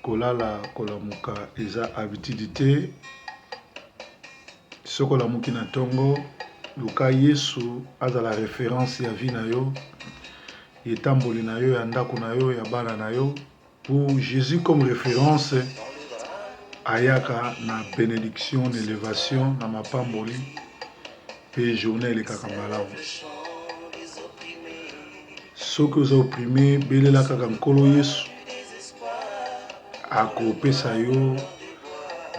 kolala kolamuka eza habitude te. Soko la muki na tongo luka Yesu aza la référence ya vie na yo, etamboli na yo ya ndako na yo ya bana na yo. Pour Jésus comme référence ayaka na bénédiction, élévation na mapamboli pe journée le kakamalamu. Soki oza opprimé belela kaka nkolo Yesu akopesa yo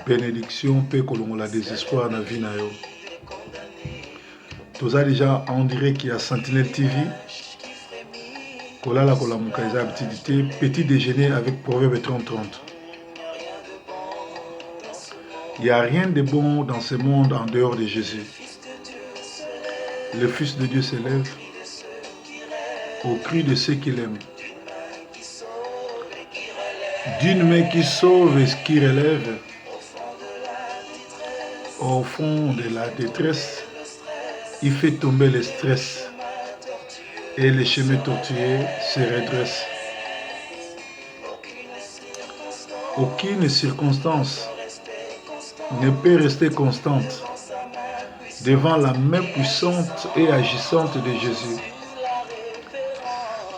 bénédiction pe kolongola désespoir na vie na yo. Toza déjà en direct ya Sentinelle TV. Kolala kolamuka eza habitude, petit déjeuner avec Proverbe 30-30. Il n'y a rien de bon dans ce monde en dehors de Jésus. Le Fils de Dieu s'élève au cri de ceux qu'il aime. D'une main qui sauve et qui relève, au fond de la détresse, il fait tomber le stress et les chemins tortueux se redressent. Aucune circonstance ne peut rester constante devant la main puissante et agissante de Jésus.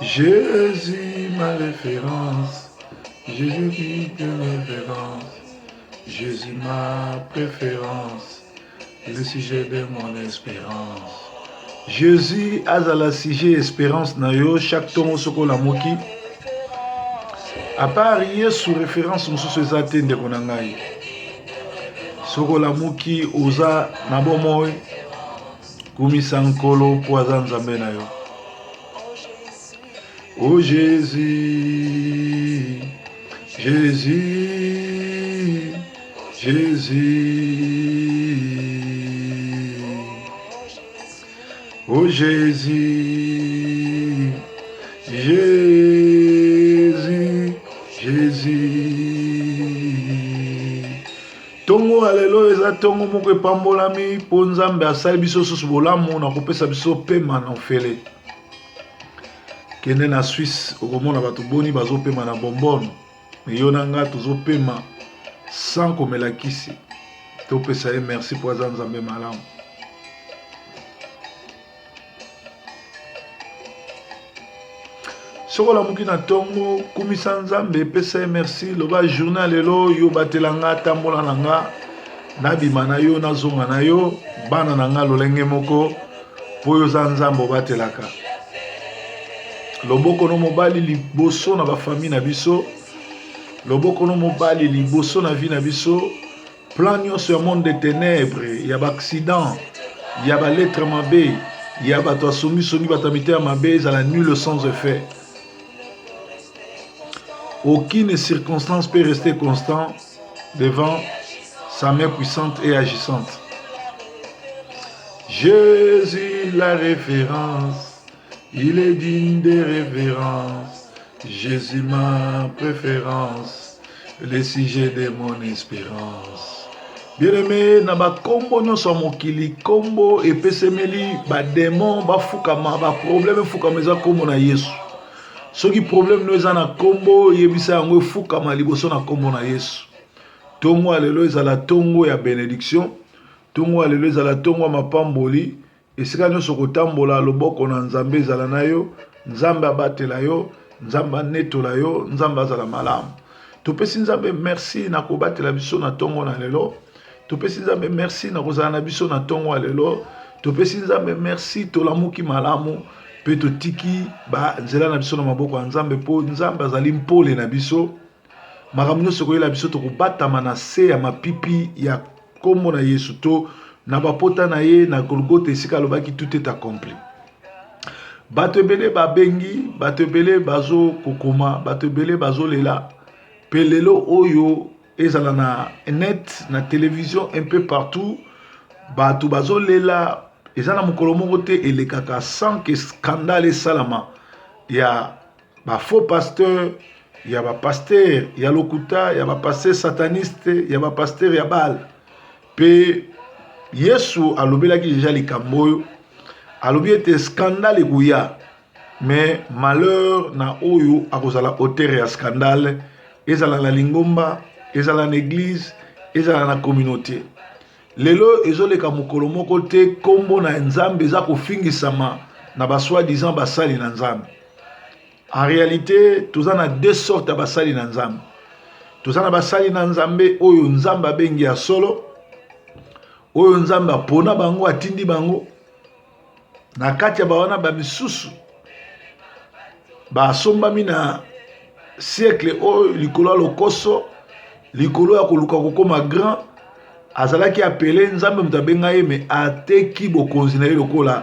Jésus, ma référence. Jésus qui est ma référence. Jésus, ma préférence. Le sujet de mon espérance. Jésus a la sujet espérance na yo chaque tomo soko la moki. À part Yesu référence mususu ezate ndeko na ngai. Soko la moki oza na bomoy kumisa nkolo po aza nzambe na yo. Oh Jésus, Jésus, Jésus. Oh Jésus, Jésus, Jésus. Tongo alelo eza tongo moko epambolami po Nzambe asali biso susu bolamu na kopesa biso pema na ofele. Kende na Suisse okomona bato boni bazopema na bonbon. Me yo na nga tozopema sans komela kisi. Topesa ye merci po aza Nzambe malamu. Soko la muki na tongo kumisa Nzambe pesa merci loba journal lelo yo batelanga tambola nanga nabima na yo nazonga na yo bana nanga lolenge moko po yo za Nzambe batelaka. Loboko no mobali liboso na ba famille na biso, loboko no mobali liboso na vie na biso, plan nyonso ya monde de ténèbres, ya ba accident, ya ba lettre mabe, ya ba to somi batamite ya mabe ezala nul sans effet. Aucune circonstance peut rester constante devant sa main puissante et agissante. Jésus la référence, il est digne de révérence. Jésus ma préférence, le sujet de mon espérance. Bien-aimé, na ba kombo nyonso mokili kombo epesemeli ba démon ba fukama ba problème fukama eza kombo na Yesu. Soki problème no eza na kombo yebisa yango fukama liboso na kombo na Yesu. Tongo alelo ezala tongo ya bénédiction, tongo alelo ezala tongo mapamboli, esika nyonso kotambola loboko na Nzambe ezala na yo, Nzambe abatela yo, Nzambe anetola yo, Nzambe azala malamu. Topesi Nzambe merci na kobatela biso na tongo na lelo. Topesi Nzambe merci na kozala na biso na tongo lelo. Topesi Nzambe merci tolamuki malamu. Pe totiki ba nzela na biso na maboko ya Nzambe po Nzambe azali mpole na biso. Makambo nyonso koyela biso tokobatama na se ya mapipi ya kombo na Yesu to na bapota na ye na Golgotha esika alobaki tout est accompli. Bato ebele babengi, bato ebele bazo kokoma, bato ebele bazo lela. Pe lelo oyo ezala na net, na télévision un peu partout. Bato bazo lela. Ezana mukolo moko te elekaka sans que scandale salama. Ya ba faux pasteur, ya ba pasteur, ya lokuta, ya ba pasteur sataniste, ya ba pasteur ya bal. Pe Yesu alobelaki déjà likambo, alobi ete scandale kuya, mais malheur na oyo akozala auteur ya scandale ezala na lingomba, ezala na église, ezala na communauté. Lelo ezoleka mokolo moko te kombo na nzambe eza kofingisama na basoi-disant basali na nzambe. En réalité, toza na deux sortes ya basali na nzambe. Toza na basali na nzambe oyo nzambe abengi ya solo, oyo nzambe apona bango atindi bango na kati ya bawana bamisusu basombami na siècle oyo likolo ya lokoso, likolo ya koluka kokoma grand, azalaki apele nzambe moto abenga ye me ateki bokonzi na ye lokola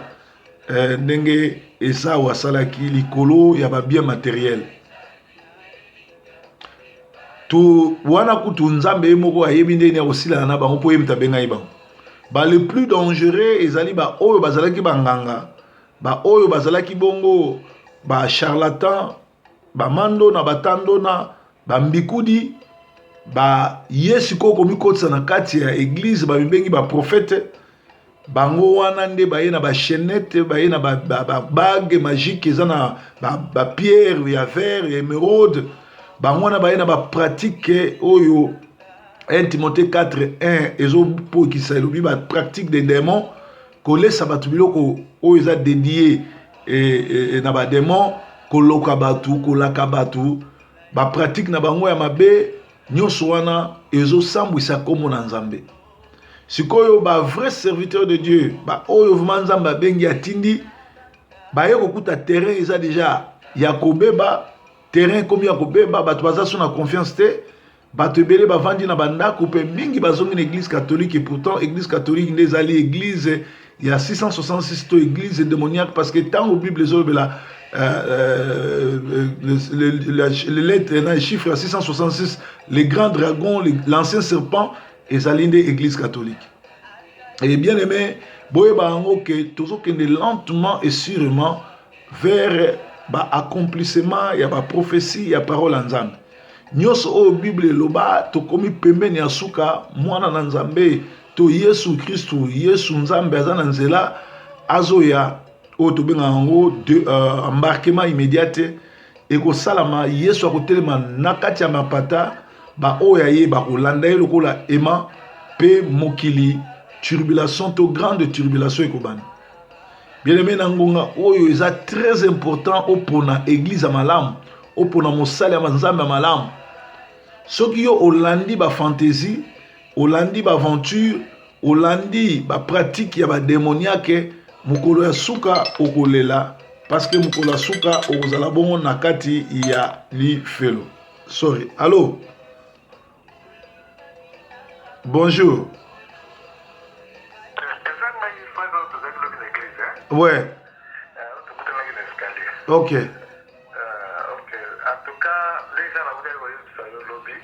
ndenge Esau asalaki likolo ya babien matériel. To wana kutu nzambe ye moko ayebi ndeni ya kosilana na bango mpo ye moto abenga ye bango. Ba le plus dangereux ezali ba oyo bazalaki banganga, ba oyo bazalaki bongo ba charlatan, ba mando na batando na ba mbikudi, ba yesu ko komikotsa na kati ya église ba mibengi ba prophète, bango wana nde baye na ba chaînette, baye na ba bague magique eza na ba pierre ya verre ya émeraude, bango wana baye na ba pratique oyo 1 Timothée 4:1 ezopo kisa elobi ba pratique des démons kolesa batu biloko oyo eza dédié na ba démons, koloka batu, kolaka batu, ba pratique na bango ya mabe nyonso wana ezosambwisa kombo na nzambe. Sikoyo ba vrai serviteur de Dieu, ba oyo vraiment nzambe abengi atindi, baye kokuta terrain eza déjà ya kobeba, terrain komi ya kobeba, batu baza so na confiance te, batu ebele bavandi na bandako pe mingi bazongi na église catholique, et pourtant église catholique nde ezali église ya 666 to église démoniaque, parce que tant au Bible ezolobela les lettres dans les chiffres 666, les grands dragons, l'ancien serpent, ezali nde église catholique. Et bien aimé, boye bango que toujours kende lentement et sûrement vers ba accomplissement ya ba prophétie ya parole en nzambe. Nyonso o Bible loba to komi pembeni ya suka mwana na nzambe to Yesu Kristu, Yesu nzambe azana nzela azoya o to benga ngo embarquement immédiat et ko salama Yesu akotelema nakati ya mapata ba oya ye ba kolanda ye lokola ema pe mokili turbulation to grande turbulation ekobana. Bien-aimé na ngonga oyo eza très important opona église ya malamu, opona mosali ya nzambe ya malamu. Soki yo olandi ba fantaisie, olandi ba aventure, olandi ba pratique ya ba démoniaque, mukolo ya suka okolela, parce que mukolo ya suka okozala bongo na kati ya lifelo. Sorry. Allô? Bonjour. Ouais. Ok. Ok. En tout cas, les gens là où ils sont au lobby.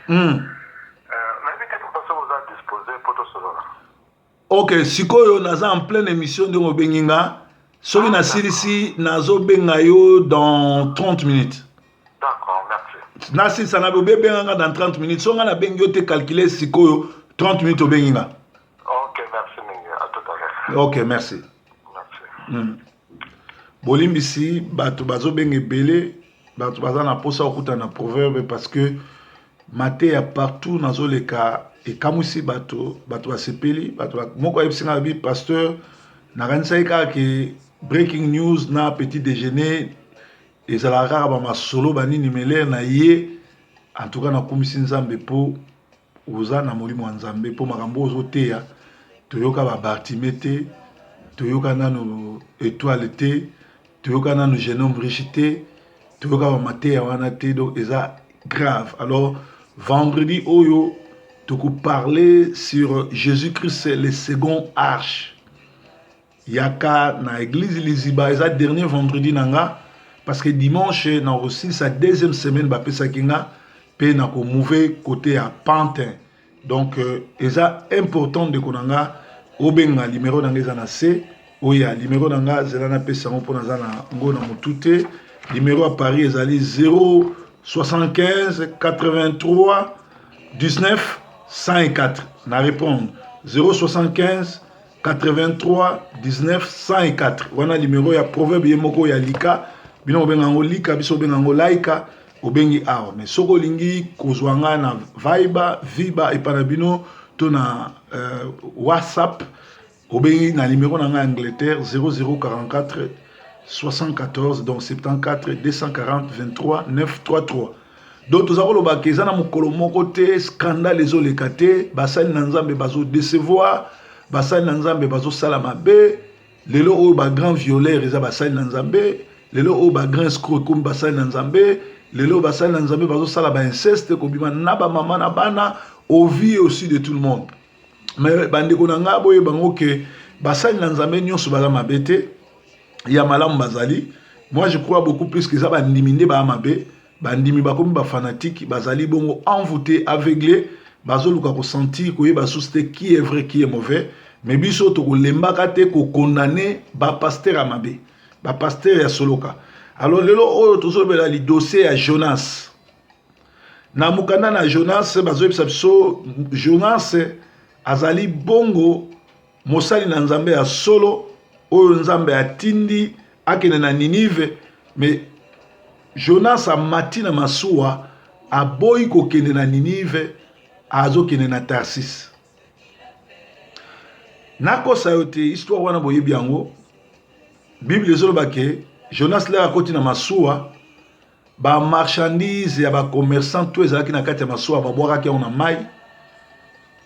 Ok, sikoyo naza en pleine émission de Mobenginga. Soki na silisi nazo benga yo dans 30 minutes. D'accord, merci. Nasi sana be benga dans 30 minutes. Songa na bengi yo te calculer sikoyo 30 minutes obenginga. Ok, merci Mingi. À tout à l'heure. Ok, merci. Merci. Bolimbisi bato bazo benga belé, bato baza na posa okuta na proverbe parce que maté ya partout nazo leka et kamusi bato basepeli, bato moko ayebsinga bi pasteur na kanisa eka ke breaking news na petit déjeuner ezalaka ba masolo banini mele na ye, en tout cas na komisi nzambe po oza na molimo wa nzambe po makambo ozoteya toyoka ba Bartimée, toyoka nano étoile te, toyoka nano jeune homme riche te, toyoka ba mateya wana te, donc eza grave. Alors vendredi oyo toko parler sur Jésus-Christ le second arche. Yaka na église Liziba eza dernier vendredi nanga, parce que dimanche na aussi sa deuxième semaine ba pesa kinga pe na ko mouver côté à Pantin. Donc eza important de konanga obenga numéro nanga eza na C, oya numéro nanga zela na pesa mo pona za na ngona mutute. Numéro à Paris ezali 075 83 19 104. Na répondre 075 83 19 104. Wana numéro ya proverbe yemoko ya lika. Bino benga ngo lika biso benga ngo laika. obengi awa. Mais soko lingi kozwanga na Viber et panabino to na WhatsApp obengi na numéro na Angleterre 0044 74 donc 74 240 23 933. Donc tous avons le bakezana mukolo moko te scandale ezoleka te basali na nzambe bazo décevoir basali na nzambe bazo sala mabe lelo oyo ba grand violeur eza basali na nzambe lelo oyo ba grand escroc comme basali na nzambe lelo basali na nzambe bazo sala ba inceste ko bima na ba mama na bana au vie aussi de tout le monde. Mais bandeko na ngabo e bango ke basali na nzambe nyonso baza mabe te ya malamu bazali. Moi je crois beaucoup plus que ça ba ndiminde ba mabe bandimi bakomi ba fanatique bazali bongo envoûté aveuglé bazoluka ko sentir ko yeba souste qui est vrai qui est mauvais mais biso to ko lembaka te ko condamner ba pasteur amabe ba pasteur ya soloka. Alors lelo oyo tozobela li dossier ya Jonas na mukanda na Jonas bazoyebisa biso Jonas azali bongo mosali na nzambe ya solo oyo nzambe atindi akene na Ninive. Mais Jonas a mati na masuwa aboyi kokende na Ninive azokende na Tarsis. Nakosa yote histoire wana boyebi yango Bible ezoloba ke Jonas le akoti na masuwa ba marchandise ya ba commerçant to ezalaki na kati ya masuwa babwakaki yango na mai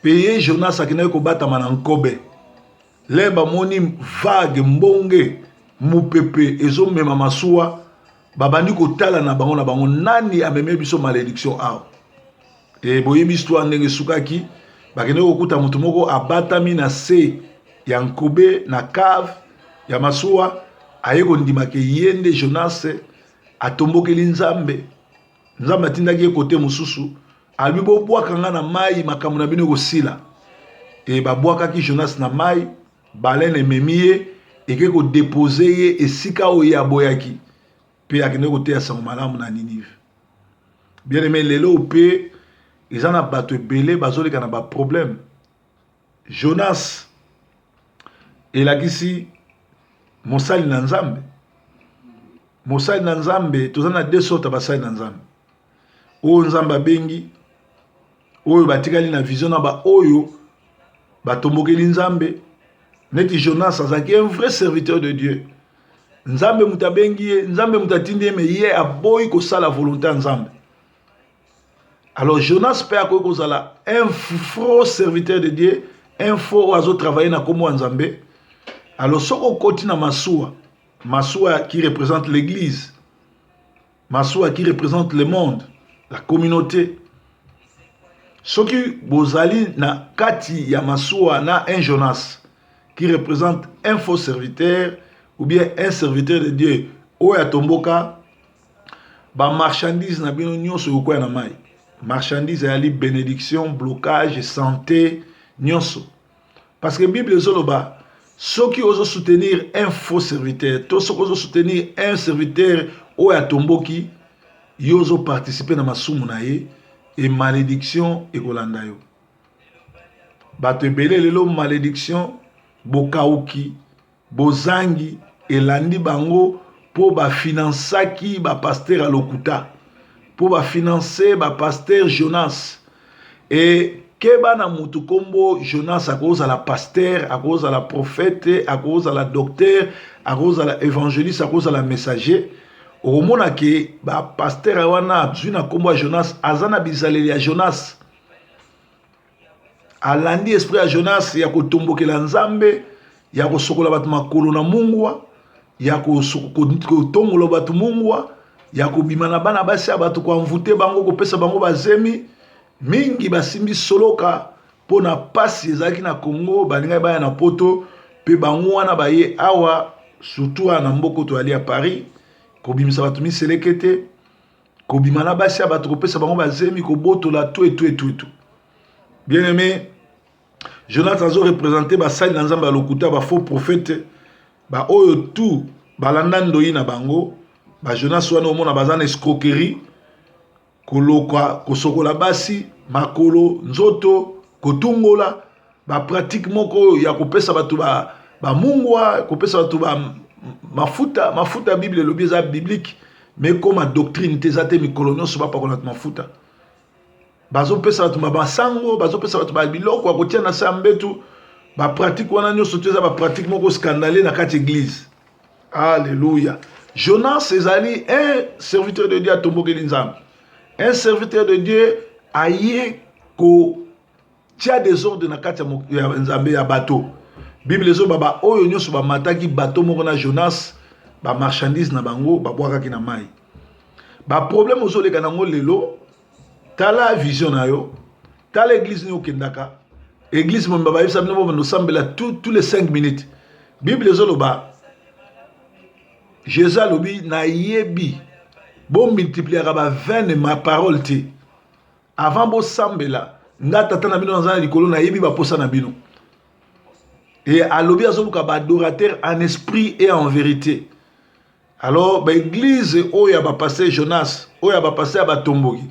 peye Jonas akendaki kobatama na nkobe le bamoni vague mbonge mupepe ezomema masuwa babandi kotala na bango nani ameme biso malédiction awa. Et boyebi histoire ndenge sukaki bakende kokuta mutu moko abatami na se ya nkobe na cave ya masuwa aye kondimake yende Jonas atombokeli nzambe atindaki ye kote mosusu albi bobwaka nga na mai makambo na bino kosila e babwakaki Jonas na mai baleine ememi ye eke kodepose ye esika oyo ye aboyaki pe akende koteya sango malamu na Ninive. Bien aimé lelo pe eza na bato ebele bazoleka na ba problème. Jonas elakisi mosali na nzambe. Mosali na nzambe toza na deux sortes basali na nzambe. Oyo nzambe abengi oyo batikali na vision na ba oyo batombokeli nzambe. Neti Jonas azaki un vrai serviteur de Dieu. Nzambe mutabengi ye, nzambe mutatindi me ye aboyi kosala volonté ya nzambe. Alors Jonas peut akoki kozala un faux serviteur de Dieu, un faux ozo travailler na kombo nzambe. Alors soko koti na masuwa qui représente l'église, masuwa qui représente le monde, la communauté. Soki bozali na kati ya masuwa na un Jonas qui représente un faux serviteur ou bien un serviteur de Dieu oya tomboka ba marchandise na bino nyonso yokoya na mai. Marchandise yali bénédiction, blocage, santé nyonso. Parce que Bible ezoloba soki ozo soutenir un faux serviteur, to soki ozo soutenir un serviteur oya tomboki yozo participer na masumu na ye et malédiction ekolanda yo. Bato ebele lelo malédiction bokauki bozangi elandi bango po ba finansaki ba pasteur à lokuta po ba financer ba pasteur Jonas et keba na mutu kombo Jonas a cause à la pasteur a cause à la prophète a cause à la docteur a cause à la évangéliste a cause à la messager au mona ke ba pasteur wana zuna kombo Jonas azana bizaleli ya Jonas alandi esprit ya Jonas ya kotombokela nzambe ya kosokola batu makolo na mungwa ya kotongola batu mungwa ya kobima na bana basi batu kwa mvute bango kopesa bango bazemi mingi basimbi soloka pona pasi ezaki na Congo balinga baya na poto pe bango wana baye awa surtout na mboko to ali à Paris kobimisa batu miselekete kobima na basi batu kopesa bango bazemi kobotola tout. Bien aimé, Jonas a représenté basali na nzamba lokuta ba faux prophète ba oyo tout balanda ndoyi na bango ba Jonas wana omona bazana escroquerie koloka kosokola basi makolo nzoto kotungola ba pratique moko ya kopesa batu ba mungwa kopesa batu ba mafuta Bible lobi eza biblique mais comme doctrine te zate mikolo nyonso bapakola mafuta bazopesa bato basango bazopesa bato babiloko akotia na sa mbetu bapratique wana nyonso te eza bapratique moko scandale na kati église. Alléluia. Jonas ezali un serviteur de Dieu atombokeli nzambe, un serviteur de Dieu aye kotia désordre na kati ya nzambe ya bato. Bible ezoba oyo nyonso bamataki bato moko na Jonas ba marchandise na bango babwakaki na mai. Ba problème ozoleka nango lelo tala vision na yo, tala église ni okendaka, église mo baba yebisa bino bo sambela tous les 5 minutes. Bible ezoloba Jésus alobi na yebi bo multiplier ba 20 ma parole te avant bo sambela nga tata na bino nzana likolo na yebi ba posa na bino. Et alobi azoluka ba adorateur en esprit et en vérité. Alors l'église oyo ba passer Jonas oyo ba passer ba tomboki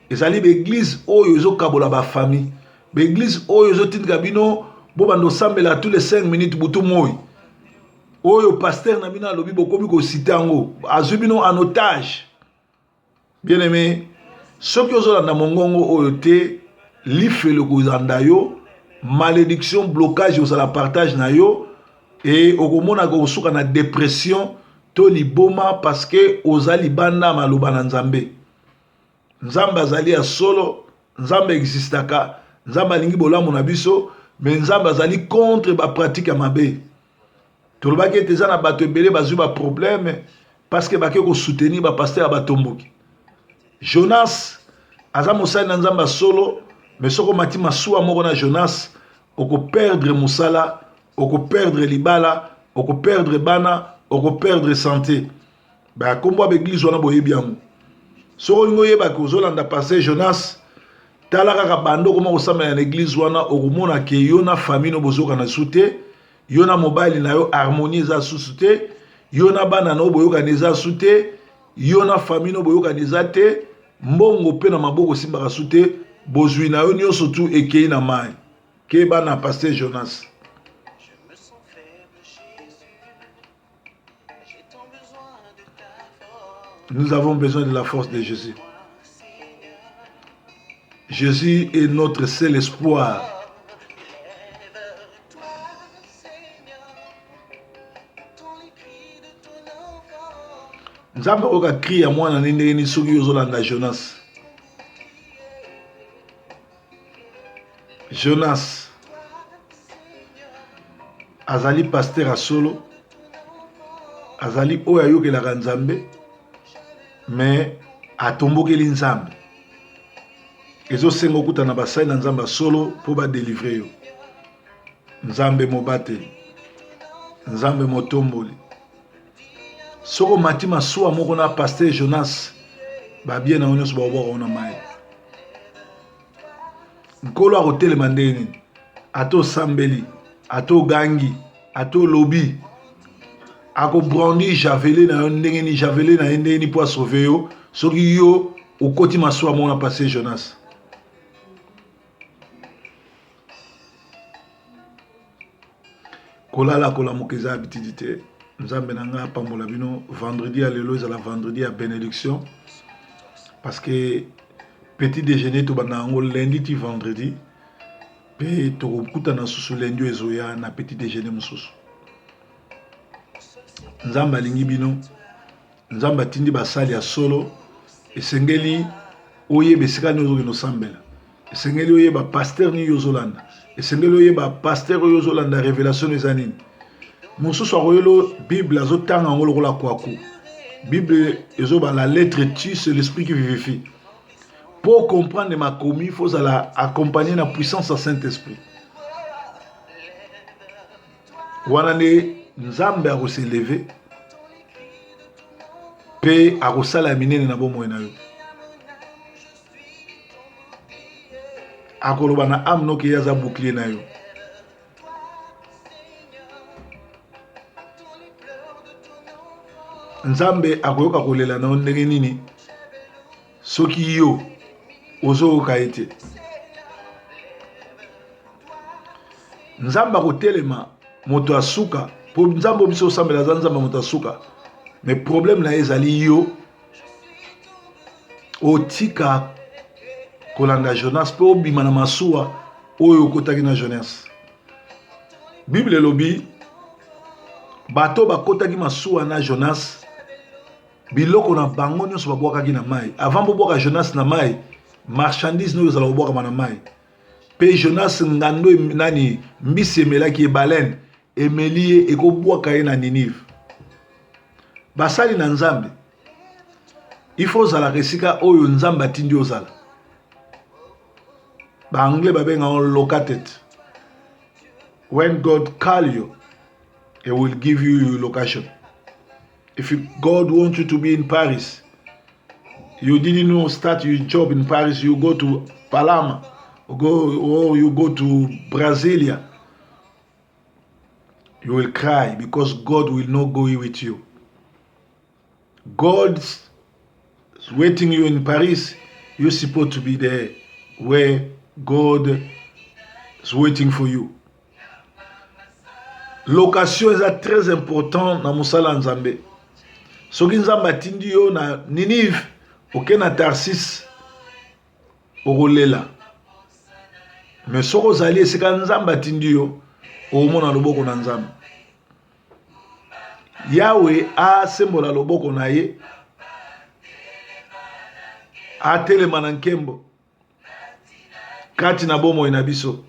ezali l'église oyo ezokabola ba famille, l'église oyo ezotindika bino bo bando sambela tous les 5 minutes butu moi oyo pasteur na bino alobi bokomi ko citer yango azwi bino en otage. Bien aimé, soki ozolanda mongongo oyo te lifelo kozanda yo, malédiction blocage ozala partage na yo et okomona ko suka na dépression to liboma parce que ozali banda maloba na nzambe. Nzambe azali ya solo, nzambe existaka, nzambe alingi bolamu na biso, mais nzambe azali contre ba pratique ya mabe. Tolobaki ete eza na bato ebele bazwi ba problème parce que bake ko soutenir ba pasteur ba tomboki. Jonas aza mosali na nzambe solo, mais soko mati masuwa moko na Jonas oko perdre musala, oko perdre libala, oko perdre bana, oko perdre santé. Ba kombo ba église wana boyebi yango. Soko ngo yeba ko zolanda passer Jonas tala kaka bando koma kosambela na église wana okomona ke yo na famille no bozoka na sute, yo na mobile na yo harmonie za sute, yo na bana no boyoka neza sute, yo na famille no boyoka neza te, mbongo pe na maboko simbaka sute, bozwi na yo nyonso tu ekei na mai. Ke bana passer Jonas. Nous avons besoin de la force de Jésus. Jésus est notre seul espoir. Nzambe oka crie à moi na ndenge ni soki yozolanda Jonas. Jonas azali pasteur a solo, azali oyo ayokelaka Nzambe, mais atombokeli Nzambe. Ezosenga okuta na basali na Nzambe solo po ba délivrer yo. Nzambe mobate, Nzambe motomboli. Soko matima suwa moko na pasteur Jonas ba bien na onyoso ba boko na mai. Nkolo akotelema ndeni ato sambeli, ato gangi, ato lobi, ako brandi javelé na ndenge ni javelé na ndenge ni po sauver yo, soki yo okoti masuwa mona passer Jonas. Kolala kola mokeza habitude. Nzambe nanga pambola bino vendredi à lelo ezala vendredi à bénédiction parce que petit déjeuner to banango lundi ti vendredi pe to kuta na susu lundi ezoya na petit déjeuner mususu. Nzambe alingi bino, Nzambe atindi basali ya solo esengeli oyeba esika ni ozokende osambela, esengeli oyeba pasteur ni yozolanda, esengeli oyeba pasteur oyo yozolanda révélation eza nini. Mususu akoyelo Bible azotanga ngo lokola kwaku. Bible ezoba la lettre tue, c'est l'esprit qui vivifie. Pour comprendre ma commis, il faut accompagner la puissance du Saint-Esprit. Wanane Nzambe a se lever, pe a sala minene na bomo na yo. Akoloba na âme no ke yaza bouclier na yo. Nzambe akoyoka kolela na ndenge nini soki yo ozoyoka ete. Nzambe akotelema moto asuka po Nzambe biso osambela za Nzambe moto asuka, mais problème na ezali yo otika kolanda Jonas pe obima na masuwa oyo okotaki na Jonas. Bible lobi bato bakotaki masuwa na Jonas biloko na bango nyonso babwakaki na mai. Avant bobwaka Jonas na mai, marchandise no ezala bobwaka na mai. Pe Jonas ngando nani mbisi emelaki ebalen emelie ekobwaka ye na Ninive. Basali na Nzambe il faut zala resika oyo Nzambe atindi ozala. Ba anglais babenga on located. When God call you, He will give you your location. If God wants you to be in Paris, you didn't know start your job in Paris, you go to Palama, or you go to Brasilia, you will cry because God will not go with you. God's waiting you in Paris, you're supposed to be there where God is waiting for you. Location est très important dans Moussala Nzambe. Soki Nzambe atindi yo na Ninive, oke na Tarsis, okolela. Mais soko zali esika Nzambe atindi yo, okomona loboko na Nzambe. Yahweh asembola loboko na ye, atelema na nkembo, kati na bomoi na biso.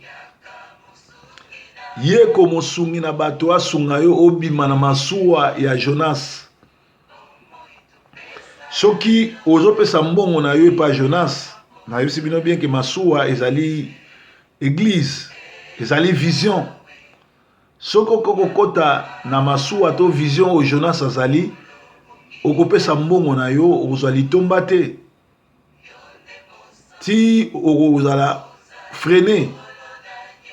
Ye komo sungi na bato asunga yo obima na masuwa ya Jonas. Soki ozopesa mbongo na yo epa Jonas, na yo sibino bien ke masuwa ezali église, ezali vision. Soko koko kota na masuwa to vision o Jonas azali, okopesa mbongo na yo ozali tomba te. Ti ozala freiner